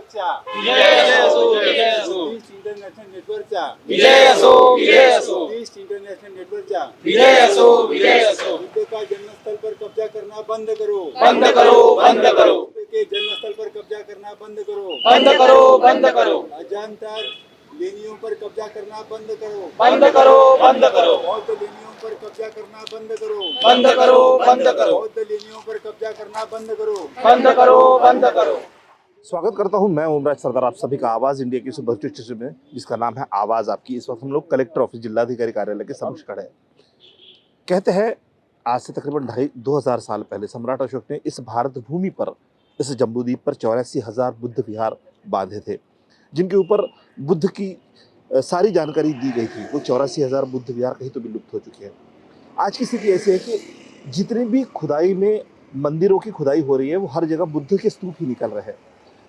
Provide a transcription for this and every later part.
नेटवर्कच्या east international नेटवर्कच्या east international नेटवर्कच्या बुद्ध का जन्मस्थल पर कब्जा करना बंद करो, बुद्ध के जन्मस्थल पर कब्जा करना बंद करो, अजंता लेनियों पर कब्जा करना बंद करो, बौद्ध लेनियों पर कब्जा करना बंद करो, बौद्ध लेनियों पर कब्जा करना बंद करो। स्वागत करता हूं मैं ओमराज सरदार, आप सभी का आवाज इंडिया की भर्चुअल स्टेशन में, जिसका नाम है आवाज आपकी। इस वक्त हम लोग कलेक्टर ऑफिस जिलाधिकारी कार्यालय के समक्ष खड़े हैं। कहते हैं आज से तकरीबन 2,500 साल पहले सम्राट अशोक ने इस भारत भूमि पर, इस जम्बूद्वीप पर 84,000 बुद्ध विहार बांधे थे, जिनके ऊपर बुद्ध की सारी जानकारी दी गई थी। वो 84,000 बुद्ध विहार कहीं तो विलुप्त हो चुके हैं। आज की स्थिति ऐसी है कि जितनी भी खुदाई में मंदिरों की खुदाई हो रही है, वो हर जगह बुद्ध के स्तूप ही निकल रहे हैं।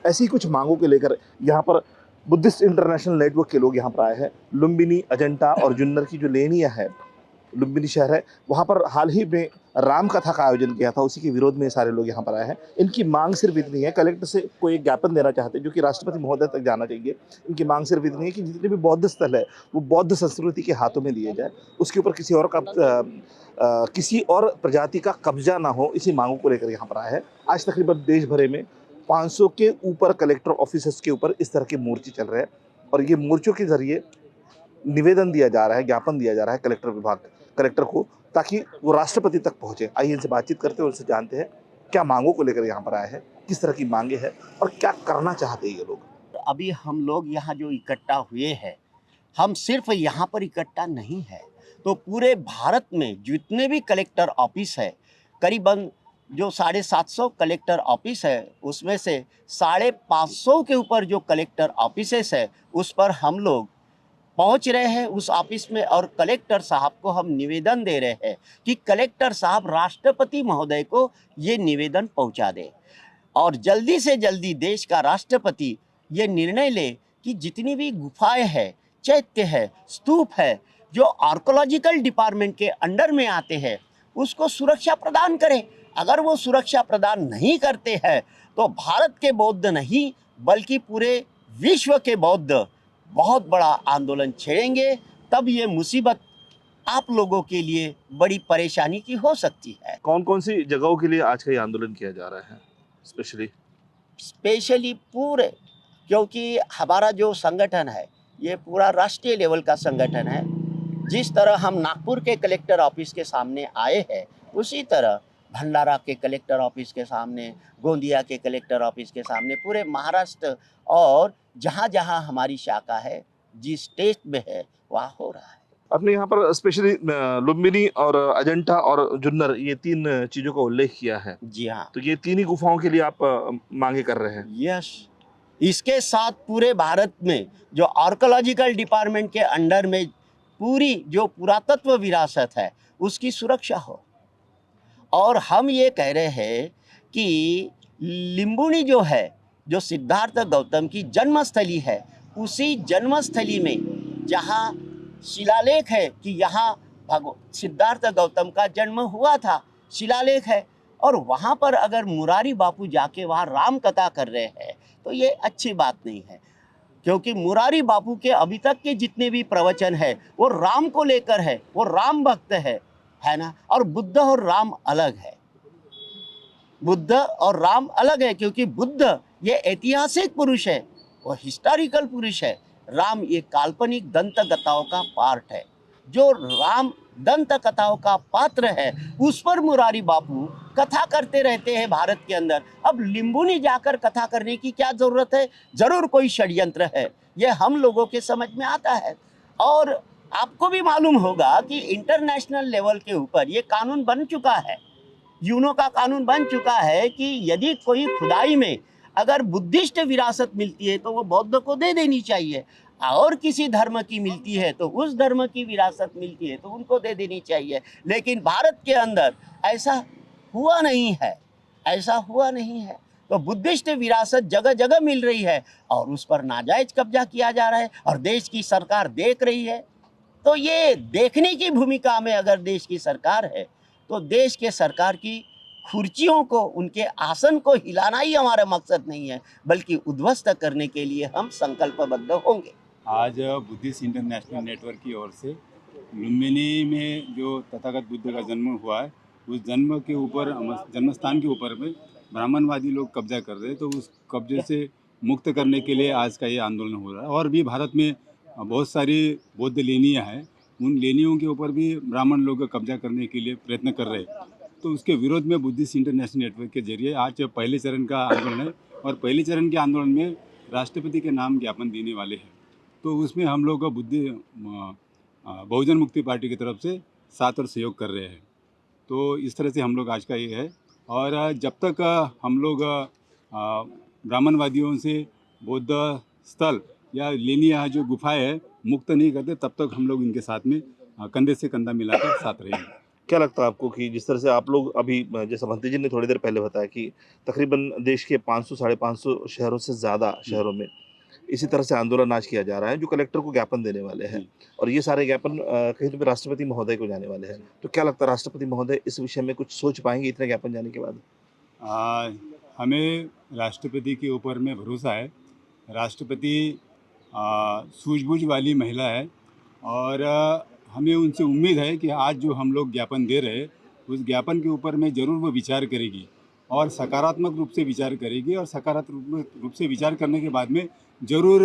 ऐसी कुछ मांगों को लेकर यहाँ पर बुद्धिस्ट इंटरनेशनल नेटवर्क के लोग यहाँ पर आए हैं। लुम्बिनी, अजंता और जुन्नर की जो लेनिया है, लुम्बिनी शहर है, वहाँ पर हाल ही में राम कथा का आयोजन किया था। उसी के विरोध में सारे लोग यहाँ पर आए हैं। इनकी मांग सिर्फ इतनी है, कलेक्टर से कोई एक ज्ञापन देना चाहते हैं जो कि राष्ट्रपति महोदय तक जाना चाहिए। इनकी मांग सिर्फ इतनी है कि जितने भी बौद्ध स्थल है वो बौद्ध संस्कृति के हाथों में दिए जाए, उसके ऊपर किसी और प्रजाति का कब्जा ना हो। इसी मांगों को लेकर यहाँ पर आए हैं। आज तकरीबन देश भर में 500 के ऊपर कलेक्टर ऑफिसेस के ऊपर इस तरह के मोर्चे चल रहे हैं, और ये मोर्चों के जरिए निवेदन दिया जा रहा है, ज्ञापन दिया जा रहा है कलेक्टर को, ताकि वो राष्ट्रपति तक पहुंचे। आइए इनसे बातचीत करते हैं, उनसे जानते हैं क्या मांगों को लेकर यहाँ पर आए हैं, किस तरह की मांगे हैं और क्या करना चाहते हैं ये लोग। अभी हम लोग यहाँ जो इकट्ठा हुए हैं, हम सिर्फ यहाँ पर इकट्ठा नहीं है, तो पूरे भारत में जितने भी कलेक्टर ऑफिस है, करीबन जो 750 कलेक्टर ऑफिस है, उसमें से 550 के ऊपर जो कलेक्टर ऑफिसेस है, उस पर हम लोग पहुंच रहे हैं उस ऑफिस में, और कलेक्टर साहब को हम निवेदन दे रहे हैं कि कलेक्टर साहब राष्ट्रपति महोदय को ये निवेदन पहुंचा दें, और जल्दी से जल्दी देश का राष्ट्रपति ये निर्णय ले कि जितनी भी गुफाएं हैं, चैत्य है, स्तूप है, जो आर्कोलॉजिकल डिपार्टमेंट के अंडर में आते हैं, उसको सुरक्षा प्रदान करें। अगर वो सुरक्षा प्रदान नहीं करते हैं तो भारत के बौद्ध नहीं बल्कि पूरे विश्व के बौद्ध बहुत बड़ा आंदोलन छेड़ेंगे। तब ये मुसीबत आप लोगों के लिए बड़ी परेशानी की हो सकती है। कौन कौन सी जगहों के लिए आज का ये आंदोलन किया जा रहा है? स्पेशली पूरे, क्योंकि हमारा जो संगठन है ये पूरा राष्ट्रीय लेवल का संगठन है। जिस तरह हम नागपुर के कलेक्टर ऑफिस के सामने आए हैं, उसी तरह भंडारा के कलेक्टर ऑफिस के सामने, गोंदिया के कलेक्टर ऑफिस के सामने, पूरे महाराष्ट्र और जहाँ जहाँ हमारी शाखा है, जिस स्टेट में है, वहाँ हो रहा है। आपने यहाँ पर स्पेशली लुम्बिनी और अजंता और जुन्नर, ये 3 चीजों का उल्लेख किया है। जी हाँ, तो ये 3 ही गुफाओं के लिए आप मांगे कर रहे हैं? यस। इसके साथ पूरे भारत में जो आर्कोलॉजिकल डिपार्टमेंट के अंडर में पूरी जो पुरातत्व विरासत है, उसकी सुरक्षा हो। और हम ये कह रहे हैं कि लिम्बुनी जो है, जो सिद्धार्थ गौतम की जन्मस्थली है, उसी जन्मस्थली में जहाँ शिलालेख है कि यहाँ सिद्धार्थ गौतम का जन्म हुआ था, शिलालेख है, और वहाँ पर अगर मुरारी बापू जाके वहाँ राम कथा कर रहे हैं तो ये अच्छी बात नहीं है, क्योंकि मुरारी बापू के अभी तक के जितने भी प्रवचन है वो राम को लेकर है, वो राम भक्त है ना। और बुद्ध और राम अलग है, बुद्ध और राम अलग है, क्योंकि बुद्ध ये ऐतिहासिक पुरुष है, वो हिस्टोरिकल पुरुष है। राम ये काल्पनिक दंत कथाओं का पार्ट है। जो राम दंत कथाओं का पात्र है, उस पर मुरारी बापू कथा करते रहते हैं भारत के अंदर। अब लिम्बुनी जाकर कथा करने की क्या जरूरत है? जरूर कोई षड्यंत्र है, ये हम लोगों के समझ में आता है। और आपको भी मालूम होगा कि इंटरनेशनल लेवल के ऊपर ये कानून बन चुका है, यूनो का कानून बन चुका है कि यदि कोई खुदाई में अगर बुद्धिस्ट विरासत मिलती है तो वो बौद्ध को दे देनी चाहिए, और किसी धर्म की मिलती है तो उस धर्म की विरासत मिलती है तो उनको दे देनी चाहिए। लेकिन भारत के अंदर ऐसा हुआ नहीं है, ऐसा हुआ नहीं है। तो बुद्धिस्ट विरासत जगह जगह मिल रही है और उस पर नाजायज कब्जा किया जा रहा है, और देश की सरकार देख रही है। तो ये देखने की भूमिका में अगर देश की सरकार है तो देश के सरकार की खुर्चियों को, उनके आसन को हिलाना ही हमारा मकसद नहीं है, बल्कि उद्ध्वस्त करने के लिए हम संकल्पबद्ध होंगे। आज बुद्धिस्ट इंटरनेशनल नेटवर्क की ओर से लुम्बिनी में जो तथागत बुद्ध का जन्म हुआ है, उस जन्म के ऊपर, जन्म स्थान के ऊपर में ब्राह्मणवादी लोग कब्जा कर रहे हैं, तो उस कब्जे से मुक्त करने के लिए आज का ये आंदोलन हो रहा है। और भी भारत में बहुत सारी बौद्ध लेनियाँ हैं, उन लेनियों के ऊपर भी ब्राह्मण लोग कब्जा करने के लिए प्रयत्न कर रहे हैं। तो उसके विरोध में बुद्धिस्ट इंटरनेशनल नेटवर्क के जरिए आज पहले चरण का आंदोलन है, और पहले चरण के आंदोलन में राष्ट्रपति के नाम ज्ञापन देने वाले हैं। तो उसमें हम लोग बहुजन मुक्ति पार्टी की तरफ से साथ और सहयोग कर रहे हैं। तो इस तरह से हम लोग आज का ये है। और जब तक हम लोग ब्राह्मणवादियों से बौद्ध स्थल या लेनिया जो गुफाएं है मुक्त नहीं करते, तब तक हम लोग इनके साथ में कंधे से कंधा मिलाकर साथ रहेंगे। क्या लगता है आपको कि जिस तरह से आप लोग अभी, जैसा भंती जी ने थोड़ी देर पहले बताया कि तकरीबन देश के 500 साढ़े 500 शहरों से ज़्यादा शहरों में इसी तरह से आंदोलन आज किया जा रहा है, जो कलेक्टर को ज्ञापन देने वाले हैं, और ये सारे ज्ञापन कहीं तो राष्ट्रपति महोदय को जाने वाले हैं, तो क्या लगता है राष्ट्रपति महोदय इस विषय में कुछ सोच पाएंगे इतने ज्ञापन जाने के बाद? हमें राष्ट्रपति के ऊपर में भरोसा है। राष्ट्रपति सूझबूझ वाली महिला है, और हमें उनसे उम्मीद है कि आज जो हम लोग ज्ञापन दे रहे हैं, उस ज्ञापन के ऊपर में ज़रूर वो विचार करेगी, और सकारात्मक रूप से विचार करेगी। और सकारात्मक रूप से विचार करने के बाद में ज़रूर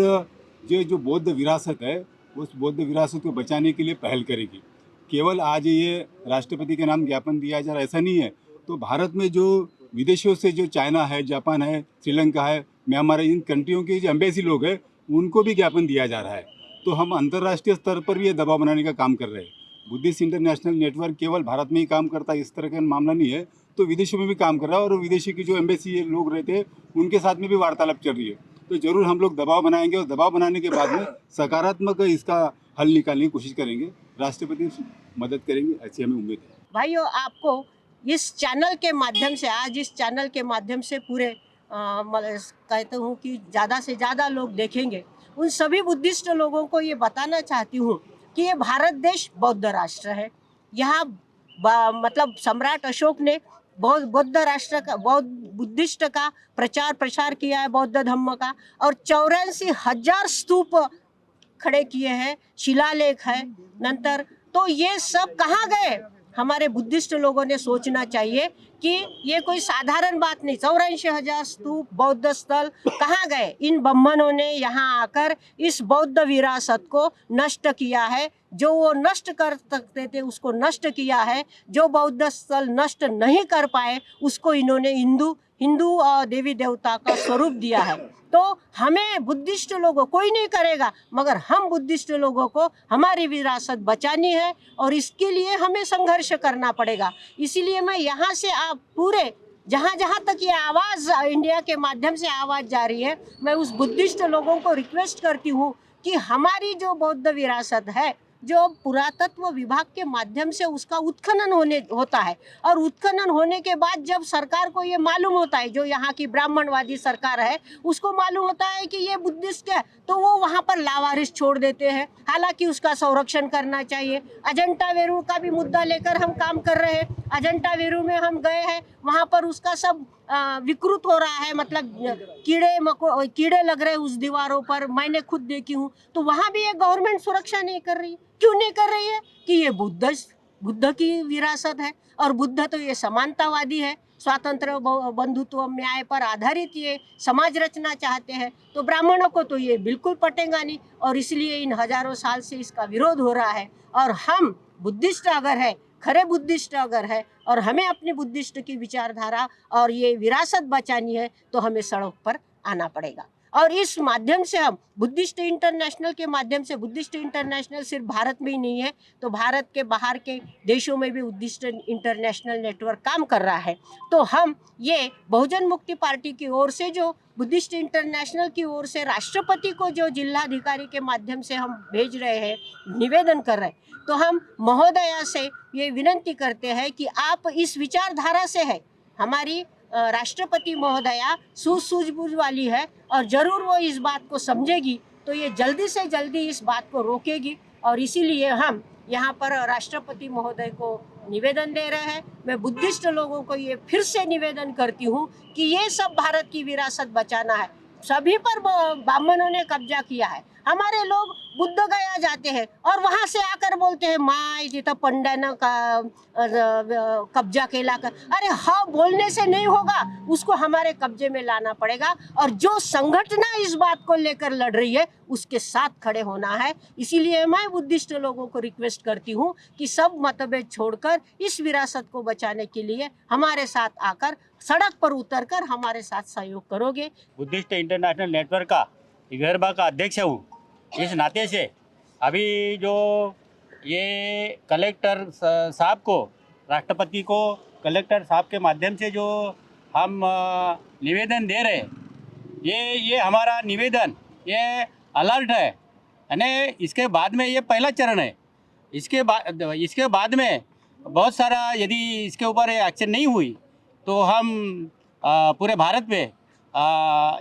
जो बौद्ध विरासत है, उस बौद्ध विरासत को बचाने के लिए पहल करेगी। केवल आज ये राष्ट्रपति के नाम ज्ञापन दिया जा रहा है ऐसा नहीं है, तो भारत में जो विदेशों से, जो चाइना है, जापान है, श्रीलंका है, म्यांमार है, इन कंट्रियों के जो एम्बेसी लोग हैं, उनको भी ज्ञापन दिया जा रहा है। तो हम अंतर्राष्ट्रीय स्तर पर भी ये दबाव बनाने का काम कर रहे हैं। बुद्धिस्ट इंटरनेशनल नेटवर्क केवल भारत में ही काम करता है इस तरह का मामला नहीं है, तो विदेशों में भी काम कर रहा है, और विदेशी की जो एम्बेसी लोग रहते हैं उनके साथ में भी वार्तालाप चल रही है। तो ज़रूर हम लोग दबाव बनाएंगे, और दबाव बनाने के बाद में सकारात्मक इसका हल निकालने की कोशिश करेंगे। राष्ट्रपति मदद करेंगे, ऐसी हमें उम्मीद है। भाइयों, आपको इस चैनल के माध्यम से, आज इस चैनल के माध्यम से पूरे कहते हूँ कि ज़्यादा से ज़्यादा लोग देखेंगे। उन सभी बुद्धिस्ट लोगों को ये बताना चाहती हूँ कि ये भारत देश बौद्ध राष्ट्र है। यहाँ मतलब सम्राट अशोक ने बौद्ध राष्ट्र का, बौद्ध बुद्धिस्ट का प्रचार प्रसार किया है, बौद्ध धर्म का, और 84,000 स्तूप खड़े किए हैं, शिलालेख है नंतर। तो ये सब कहाँ गए? हमारे बुद्धिस्ट लोगों ने सोचना चाहिए कि ये कोई साधारण बात नहीं। 84,000 स्तूप, बौद्ध स्थल कहाँ गए? इन ब्राह्मणों ने यहाँ आकर इस बौद्ध विरासत को नष्ट किया है। जो वो नष्ट कर सकते थे उसको नष्ट किया है। जो बौद्ध स्थल नष्ट नहीं कर पाए उसको इन्होंने हिंदू और देवी देवता का स्वरूप दिया है। तो हमें बुद्धिस्ट लोगों, कोई नहीं करेगा, मगर हम बुद्धिस्ट लोगों को हमारी विरासत बचानी है, और इसके लिए हमें संघर्ष करना पड़ेगा। इसीलिए मैं यहाँ से आप पूरे जहाँ जहाँ तक ये आवाज़ इंडिया के माध्यम से आवाज़ जा रही है, मैं उस बुद्धिस्ट लोगों को रिक्वेस्ट करती हूँ कि हमारी जो बौद्ध विरासत है, जो पुरातत्व विभाग के माध्यम से उसका उत्खनन होता है, और उत्खनन होने के बाद जब सरकार को ये मालूम होता है, जो यहाँ की ब्राह्मणवादी सरकार है उसको मालूम होता है कि ये बुद्धिस्ट है, तो वो वहाँ पर लावारिस छोड़ देते हैं। हालांकि उसका संरक्षण करना चाहिए। अजंता वेरूळ का भी मुद्दा लेकर हम काम कर रहे हैं। अजंता वेरूळ में हम गए हैं, वहाँ पर उसका सब विकृत हो रहा है, मतलब कीड़े लग रहे हैं उस दीवारों पर, मैंने खुद देखी हूँ। तो वहाँ भी ये गवर्नमेंट सुरक्षा नहीं कर रही। क्यों नहीं कर रही है? कि ये बुद्ध की विरासत है, और बुद्ध तो ये समानतावादी है, स्वातंत्र, बंधुत्व, न्याय पर आधारित ये समाज रचना चाहते हैं। तो ब्राह्मणों को तो ये बिल्कुल पटेगा नहीं, और इसलिए इन हजारों साल से इसका विरोध हो रहा है। और हम बुद्धिस्ट अगर है, खरे बुद्धिस्ट अगर है, और हमें अपनी बुद्धिस्ट की विचारधारा और ये विरासत बचानी है, तो हमें सड़क पर आना पड़ेगा। और इस माध्यम से हम बुद्धिस्ट इंटरनेशनल के माध्यम से, बुद्धिस्ट इंटरनेशनल सिर्फ भारत में ही नहीं है, तो भारत के बाहर के देशों में भी बुद्धिस्ट इंटरनेशनल नेटवर्क काम कर रहा है। तो हम ये बहुजन मुक्ति पार्टी की ओर से, जो बुद्धिस्ट इंटरनेशनल की ओर से राष्ट्रपति को जो जिलाधिकारी के माध्यम से हम भेज रहे हैं, निवेदन कर रहे हैं, तो हम महोदया से ये विनंती करते हैं कि आप इस विचारधारा से है, हमारी राष्ट्रपति महोदया सूझबूझ वाली है, और ज़रूर वो इस बात को समझेगी, तो ये जल्दी से जल्दी इस बात को रोकेगी। और इसीलिए हम यहाँ पर राष्ट्रपति महोदय को निवेदन दे रहे हैं। मैं बुद्धिस्ट लोगों को ये फिर से निवेदन करती हूँ कि ये सब भारत की विरासत बचाना है। सभी पर ब्राह्मणों ने कब्जा किया है। हमारे लोग बुद्ध गया जाते हैं और वहां से आकर बोलते हैं माय तिथं पंड्यानं का कब्जा केला कर। अरे हाँ, बोलने से नहीं होगा, उसको हमारे कब्जे में लाना पड़ेगा। और जो संगठन इस बात को लेकर लड़ रही है उसके साथ खड़े होना है। इसीलिए मैं बुद्धिस्ट लोगों को रिक्वेस्ट करती हूँ कि सब मतभेद छोड़कर इस विरासत को बचाने के लिए हमारे साथ आकर सड़क पर उतरकर हमारे साथ सहयोग करोगे। बुद्धिस्ट इंटरनेशनल नेटवर्क का इगहरबा का अध्यक्ष हूँ। इस नाते से अभी जो ये कलेक्टर साहब को, राष्ट्रपति को कलेक्टर साहब के माध्यम से जो हम निवेदन दे रहे हैं, ये हमारा निवेदन ये अलर्ट है। यानी इसके बाद में ये पहला चरण है। इसके बाद में बहुत सारा यदि इसके ऊपर एक्शन नहीं हुई तो हम पूरे भारत में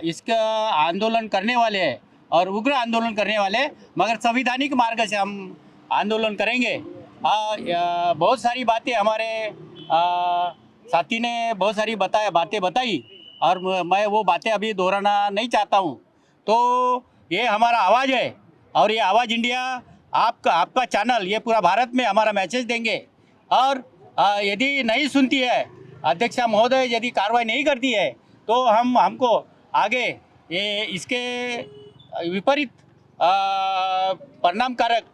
इसका आंदोलन करने वाले हैं और उग्र आंदोलन करने वाले हैं, मगर संवैधानिक मार्ग से हम आंदोलन करेंगे। बहुत सारी बातें हमारे साथी ने बहुत सारी बातें बताई और मैं वो बातें अभी दोहराना नहीं चाहता हूँ। तो ये हमारा आवाज़ है और ये आवाज़ इंडिया आपका चैनल ये पूरा भारत में हमारा मैसेज देंगे। और यदि नहीं सुनती है अध्यक्षा महोदय, यदि कार्रवाई नहीं करती है तो हमको आगे ये इसके विपरीत परिणामकारक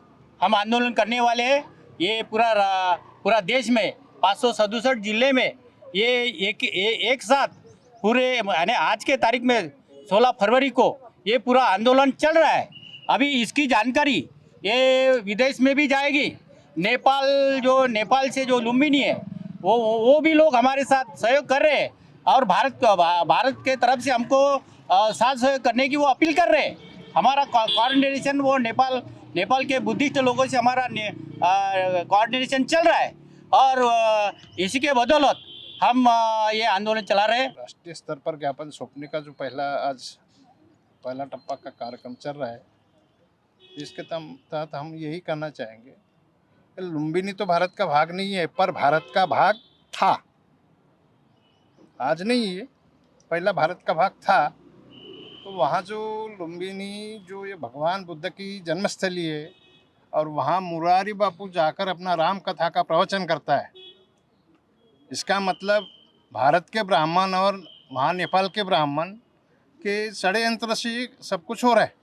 हम आंदोलन करने वाले हैं। ये पूरा देश में 567 जिले में ये एक साथ पूरे यानी आज के तारीख में 16 फरवरी को ये पूरा आंदोलन चल रहा है। अभी इसकी जानकारी ये विदेश में भी जाएगी। नेपाल से जो लुम्बिनी है वो भी लोग हमारे साथ सहयोग कर रहे हैं और भारत के तरफ से हमको साथ सहयोग करने की वो अपील कर रहे हैं। हमारा कोऑर्डिनेशन वो नेपाल के बुद्धिस्ट लोगों से हमारा कोऑर्डिनेशन चल रहा है और इसी के बदौलत हम ये आंदोलन चला रहे हैं। राष्ट्रीय स्तर पर ज्ञापन सौंपने का जो पहला टप्पा का कार्यक्रम चल रहा है, इसके तहत हम यही कहना चाहेंगे कि लुम्बिनी तो भारत का भाग नहीं है, पर भारत का भाग था। आज नहीं है, पहला भारत का भाग था। तो वहाँ जो लुम्बिनी जो ये भगवान बुद्ध की जन्मस्थली है और वहाँ मुरारी बापू जाकर अपना राम कथा का प्रवचन करता है। इसका मतलब भारत के ब्राह्मण और वहाँ नेपाल के ब्राह्मण के षड्यंत्र से सब कुछ हो रहा है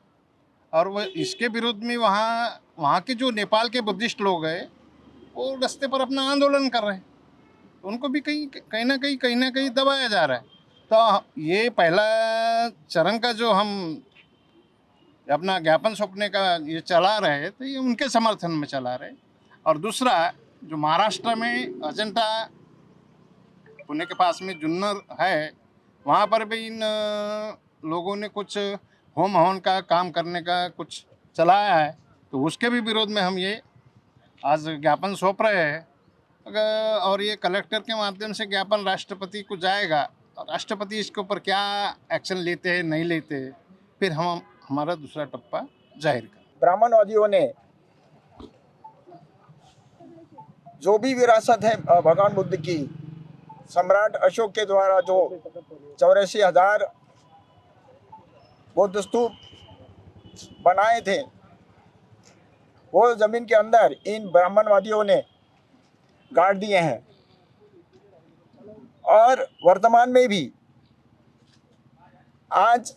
और वो इसके विरुद्ध में वहाँ के जो नेपाल के बुद्धिस्ट लोग हैं वो रास्ते पर अपना आंदोलन कर रहे हैं। उनको भी कहीं ना कहीं दबाया जा रहा है। तो ये पहला चरण का जो हम अपना ज्ञापन सौंपने का ये चला रहे हैं तो ये उनके समर्थन में चला रहे। और दूसरा जो महाराष्ट्र में अजंता पुणे के पास में जुन्नर है, वहाँ पर भी इन लोगों ने कुछ होम हवन का काम करने का कुछ चलाया है, तो उसके भी विरोध में हम ये आज ज्ञापन सौंप रहे हैं। और ये कलेक्टर के माध्यम से ज्ञापन राष्ट्रपति को जाएगा और राष्ट्रपति इसके ऊपर क्या एक्शन लेते हैं नहीं लेते, फिर हम हमारा दूसरा टप्पा जाहिर कर। ब्राह्मणवादियों ने जो भी विरासत है भगवान बुद्ध की, सम्राट अशोक के द्वारा जो 84,000 बौद्ध स्तूप बनाए थे, वो जमीन के अंदर इन ब्राह्मणवादियों ने गाड़ दिए हैं। और वर्तमान में भी आज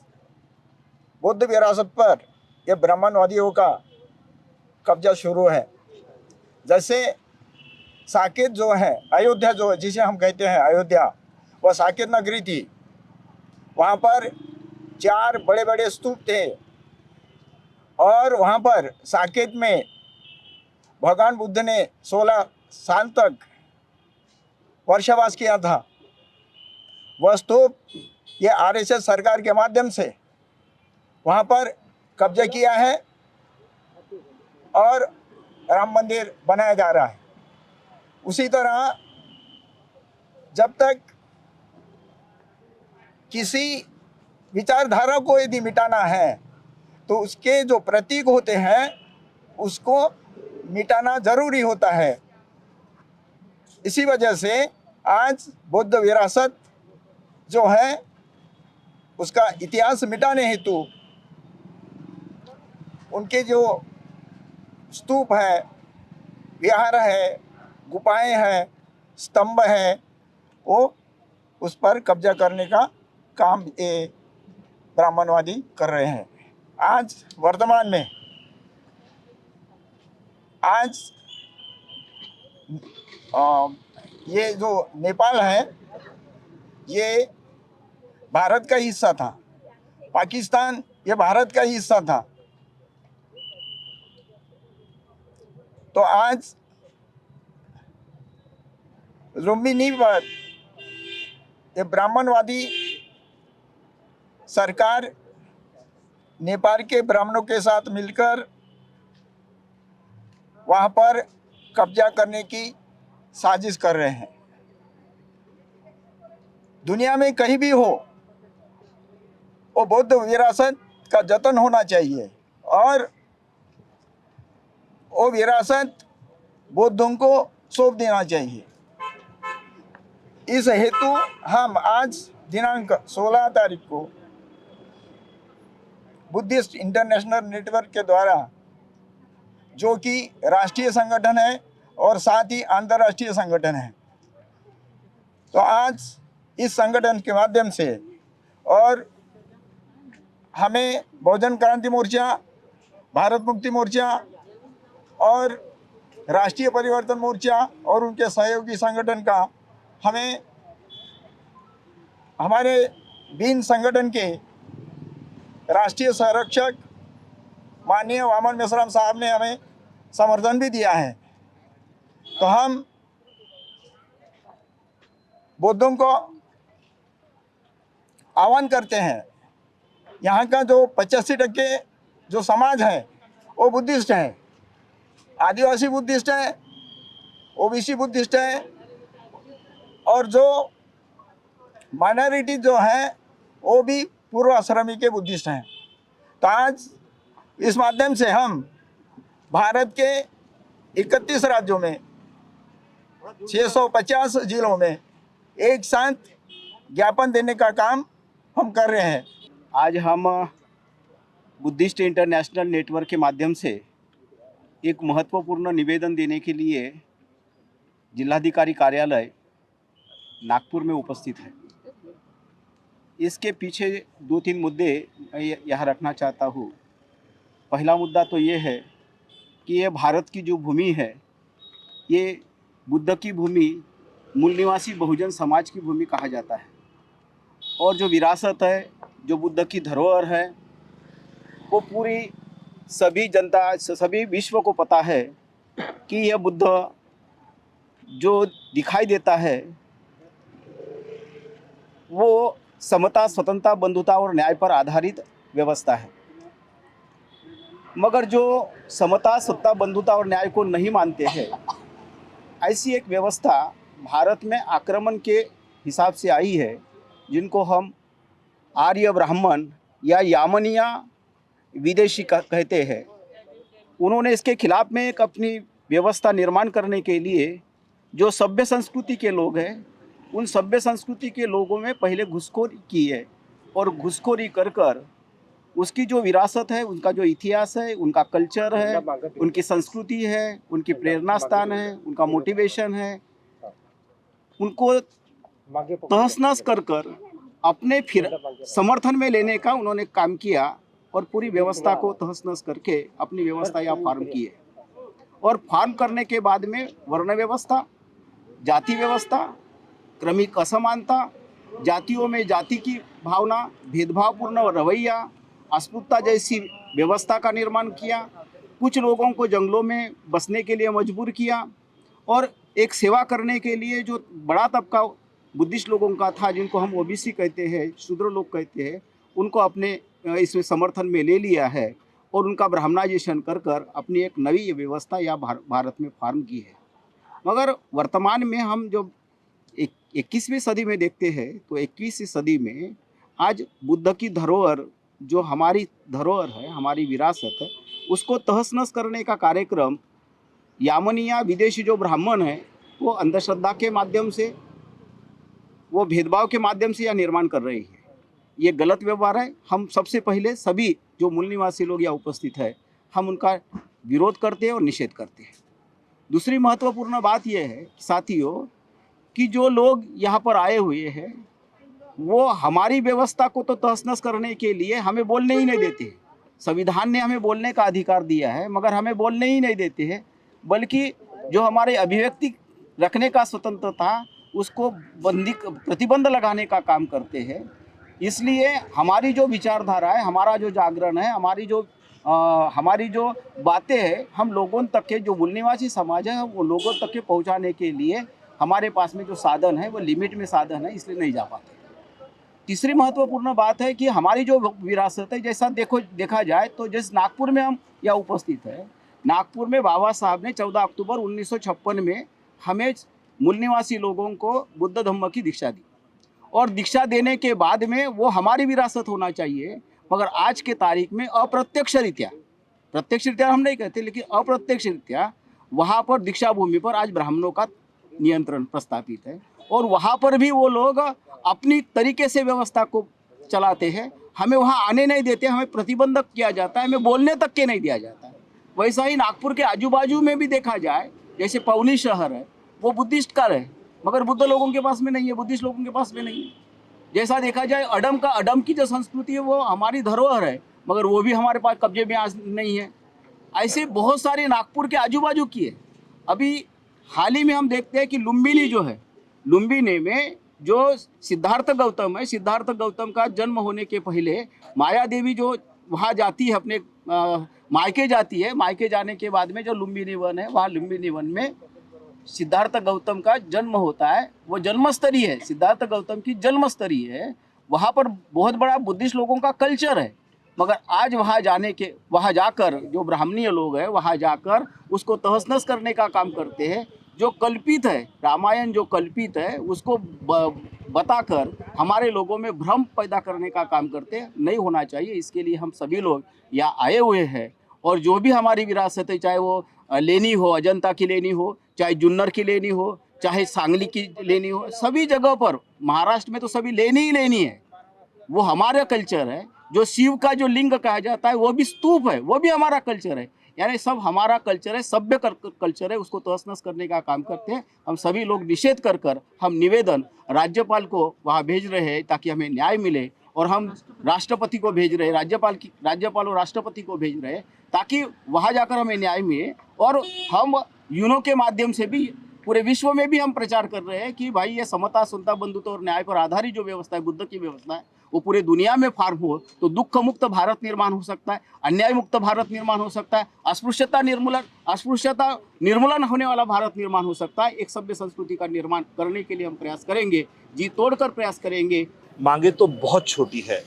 बौद्ध विरासत पर ये ब्राह्मणवादियों का कब्जा शुरू है। जैसे साकेत जो है, अयोध्या जो जिसे हम कहते हैं अयोध्या, वह साकेत नगरी थी। वहाँ पर 4 बड़े बड़े स्तूप थे और वहाँ पर साकेत में भगवान बुद्ध ने 16 साल तक वर्षावास किया था। वह स्तूप ये आरएसएस सरकार के माध्यम से वहाँ पर कब्जा किया है और राम मंदिर बनाया जा रहा है। उसी तरह जब तक किसी विचारधारा को यदि मिटाना है तो उसके जो प्रतीक होते हैं उसको मिटाना जरूरी होता है। इसी वजह से आज बौद्ध विरासत जो है उसका इतिहास मिटाने हेतु उनके जो स्तूप है, विहार है, गुफाएं हैं, स्तंभ है, वो उस पर कब्जा करने का काम ये ब्राह्मणवादी कर रहे हैं। आज वर्तमान में आज ये जो नेपाल है ये भारत का हिस्सा था, पाकिस्तान ये भारत का हिस्सा था। तो आज लुम्बिनी पर ये ब्राह्मणवादी सरकार नेपाल के ब्राह्मणों के साथ मिलकर वहाँ पर कब्जा करने की साजिश कर रहे हैं। दुनिया में कहीं भी हो वो बौद्ध विरासत का जतन होना चाहिए और वो विरासत बौद्धों को सौंप देना चाहिए। इस हेतु हम आज दिनांक 16 तारीख को बुद्धिस्ट इंटरनेशनल नेटवर्क के द्वारा, जो कि राष्ट्रीय संगठन है और साथ ही अंतर्राष्ट्रीय संगठन है, तो आज इस संगठन के माध्यम से और हमें बहुजन क्रांति मोर्चा, भारत मुक्ति मोर्चा और राष्ट्रीय परिवर्तन मोर्चा और उनके सहयोगी संगठन का हमें हमारे बीन संगठन के राष्ट्रीय संरक्षक माननीय वामन मेश्राम साहब ने हमें समर्थन भी दिया है। तो हम बौद्धों को आह्वान करते हैं, यहाँ का जो 85% जो समाज है वो बुद्धिस्ट है, आदिवासी बुद्धिस्ट है, ओबीसी बुद्धिस्ट है और जो माइनॉरिटी जो है वो भी पूर्व आश्रमी के बुद्धिस्ट हैं। तो आज इस माध्यम से हम भारत के 31 राज्यों में 650 जिलों में एक साथ ज्ञापन देने का काम हम कर रहे हैं। आज हम बुद्धिस्ट इंटरनेशनल नेटवर्क के माध्यम से एक महत्वपूर्ण निवेदन देने के लिए जिलाधिकारी कार्यालय नागपुर में उपस्थित है। इसके पीछे 2-3 मुद्दे मैं यहाँ रखना चाहता हूँ। पहला मुद्दा तो ये है कि ये भारत की जो भूमि है ये बुद्ध की भूमि, मूल निवासी बहुजन समाज की भूमि कहा जाता है और जो विरासत है, जो बुद्ध की धरोहर है, वो पूरी सभी जनता, सभी विश्व को पता है कि यह बुद्ध जो दिखाई देता है वो समता, स्वतंत्रता, बंधुता और न्याय पर आधारित व्यवस्था है। मगर जो समता, सत्ता, बंधुता और न्याय को नहीं मानते हैं, ऐसी एक व्यवस्था भारत में आक्रमण के हिसाब से आई है, जिनको हम आर्य ब्राह्मण या यामनिया विदेशी कहते हैं। उन्होंने इसके खिलाफ में एक अपनी व्यवस्था निर्माण करने के लिए जो सभ्य संस्कृति के लोग हैं, उन सभ्य संस्कृति के लोगों में पहले घुसखोरी की है और घुसखोरी कर कर उसकी जो विरासत है, उनका जो इतिहास है, उनका कल्चर है, उनकी संस्कृति है, उनकी प्रेरणा स्थान है, उनका मोटिवेशन है, उनको तहस-नहस कर कर अपने फिर समर्थन में लेने का उन्होंने काम किया और पूरी व्यवस्था को तहस-नहस करके अपनी व्यवस्था या फार्म की है। और फार्म करने के बाद में वर्ण व्यवस्था, जाति व्यवस्था, क्रमिक असमानता, जातियों में जाति की भावना, भेदभावपूर्ण रवैया, अस्पृश्यता जैसी व्यवस्था का निर्माण किया। कुछ लोगों को जंगलों में बसने के लिए मजबूर किया और एक सेवा करने के लिए जो बड़ा तबका बुद्धिस्ट लोगों का था, जिनको हम ओबीसी कहते हैं, शूद्र लोग कहते हैं, उनको अपने इसमें समर्थन में ले लिया है और उनका ब्राह्मणाइजेशन कर कर अपनी एक नई व्यवस्था या भारत में फार्म की है। मगर वर्तमान में हम जो 21वीं सदी में देखते हैं तो 21वीं सदी में आज बुद्ध की धरोहर, जो हमारी धरोहर है, हमारी विरासत है, उसको तहस-नहस करने का कार्यक्रम यामनी या विदेशी जो ब्राह्मण है वो अंधश्रद्धा के माध्यम से, वो भेदभाव के माध्यम से यह निर्माण कर रहे हैं। ये गलत व्यवहार है। हम सबसे पहले सभी जो मूल निवासी लोग यहाँ उपस्थित है, हम उनका विरोध करते हैं और निषेध करते हैं। दूसरी महत्वपूर्ण बात यह है साथियों कि जो लोग यहाँ पर आए हुए हैं वो हमारी व्यवस्था को तो तहस-नहस करने के लिए हमें बोलने ही नहीं देते हैं। संविधान ने हमें बोलने का अधिकार दिया है मगर हमें बोलने ही नहीं देते हैं, बल्कि जो हमारे अभिव्यक्ति रखने का स्वतंत्रता उसको प्रतिबंध लगाने का काम करते हैं। इसलिए हमारी जो विचारधारा है, हमारा जो जागरण है, हमारी जो बातें हैं, हम लोगों तक के जो मूल निवासी समाज है वो लोगों तक के पहुंचाने के लिए हमारे पास में जो साधन है वो लिमिट में साधन है, इसलिए नहीं जा पाते। तीसरी महत्वपूर्ण बात है कि हमारी जो विरासत है, जैसा देखा जाए तो जैसे नागपुर में हम यहाँ उपस्थित है, नागपुर में बाबा साहब ने 14 अक्टूबर 1956 में हमें मूल निवासी लोगों को बुद्ध धम्म की दीक्षा दी और दीक्षा देने के बाद में वो हमारी विरासत होना चाहिए। मगर आज के तारीख में अप्रत्यक्ष रीत्या हम नहीं कहते, लेकिन अप्रत्यक्ष रीत्या वहाँ पर दीक्षा भूमि पर आज ब्राह्मणों का नियंत्रण प्रस्तापित है और वहाँ पर भी वो लोग अपनी तरीके से व्यवस्था को चलाते हैं। हमें वहाँ आने नहीं देते, हमें प्रतिबंधक किया जाता है, हमें बोलने तक के नहीं दिया जाता है। वैसा ही नागपुर के आजू बाजू में भी देखा जाए, जैसे पवनी शहर है वो बुद्धिस्ट का है मगर बुद्ध लोगों के पास में नहीं है, बुद्धिस्ट लोगों के पास में नहीं है। जैसा देखा जाए अडम की जो संस्कृति है वो हमारी धरोहर है मगर वो भी हमारे पास कब्जे में आज नहीं है। ऐसे बहुत सारे नागपुर के आजू बाजू की है। अभी हाल ही में हम देखते हैं कि लुम्बिनी जो है, लुम्बिनी में जो सिद्धार्थ गौतम है, सिद्धार्थ गौतम का जन्म होने के पहले माया देवी जो वहाँ जाती है, अपने मायके जाती है, मायके जाने के बाद में जो लुम्बिनी वन है, वहाँ लुम्बिनी वन में सिद्धार्थ गौतम का जन्म होता है। वो जन्मस्थली है, सिद्धार्थ गौतम की जन्मस्थली है। वहाँ पर बहुत बड़ा बुद्धिस्ट लोगों का कल्चर है मगर आज वहाँ जाकर जो ब्राह्मणीय लोग हैं वहाँ जाकर उसको तहस-नहस करने का काम करते हैं। जो कल्पित है, रामायण जो कल्पित है उसको बताकर हमारे लोगों में भ्रम पैदा करने का काम करते हैं। नहीं होना चाहिए। इसके लिए हम सभी लोग यहाँ आए हुए हैं और जो भी हमारी विरासत है, चाहे वो लेनी हो, अजंता की लेनी हो, चाहे जुन्नर की लेनी हो, चाहे सांगली की लेनी हो, सभी जगह पर महाराष्ट्र में तो सभी लेनी ही लेनी है। वो हमारा कल्चर है। जो शिव का जो लिंग कहा जाता है वो भी स्तूप है, वो भी हमारा कल्चर है। यानी सब हमारा कल्चर है, सभ्य कल्चर है, उसको तहस-नहस करने का काम करते हैं। हम सभी लोग निषेध कर हम निवेदन राज्यपाल को वहाँ भेज रहे हैं ताकि हमें न्याय मिले और हम राष्ट्रपति को भेज रहे हैं, राज्यपाल और राष्ट्रपति को भेज रहे हैं ताकि वहाँ जाकर हमें न्याय मिले। और हम यूनो के माध्यम से भी पूरे विश्व में भी हम प्रचार कर रहे हैं कि भाई ये समता, सुनता, बंधुत्व और न्याय पर आधारित जो व्यवस्था है, बुद्ध की व्यवस्था है, वो पूरे दुनिया में फॉर्म हो तो दुख मुक्त भारत निर्माण हो सकता है, अन्याय मुक्त भारत निर्माण हो सकता है, अस्पृश्यता निर्मूलन होने वाला भारत निर्माण हो सकता है। एक सभ्य संस्कृति का निर्माण करने के लिए हम प्रयास करेंगे, जी तोड़कर प्रयास करेंगे। मांगे तो बहुत छोटी है।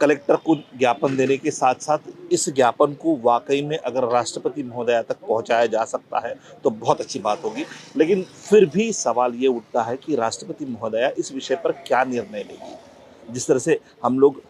कलेक्टर को ज्ञापन देने के साथ साथ इस ज्ञापन को वाकई में अगर राष्ट्रपति महोदया तक पहुंचाया जा सकता है तो बहुत अच्छी बात होगी। लेकिन फिर भी सवाल ये उठता है कि राष्ट्रपति महोदया इस विषय पर क्या निर्णय लेगी। जिस तरह से हम लोग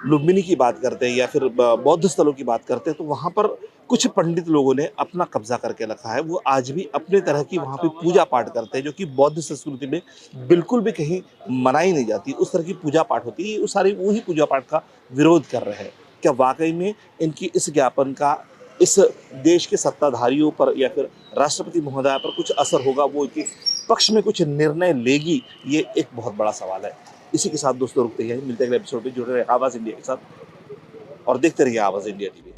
लुम्बिनी की बात करते हैं या फिर बौद्ध स्थलों की बात करते हैं तो वहाँ पर कुछ पंडित लोगों ने अपना कब्जा करके रखा है। वो आज भी अपने तरह की वहाँ पे पूजा पाठ करते हैं जो कि बौद्ध संस्कृति में बिल्कुल भी कहीं मनाई नहीं जाती। उस तरह की पूजा पाठ होती है, वो सारी वही पूजा पाठ का विरोध कर रहे हैं। क्या वाकई में इनकी इस ज्ञापन का इस देश के सत्ताधारियों पर या फिर राष्ट्रपति महोदया पर कुछ असर होगा, वो इनके पक्ष में कुछ निर्णय लेगी, ये एक बहुत बड़ा सवाल है। इसी के साथ दोस्तों रुकते हैं, मिलते हैं अगले एपिसोड में। जुड़े रहिए आवाज़ इंडिया के साथ और देखते रहिए आवाज़ इंडिया टीवी।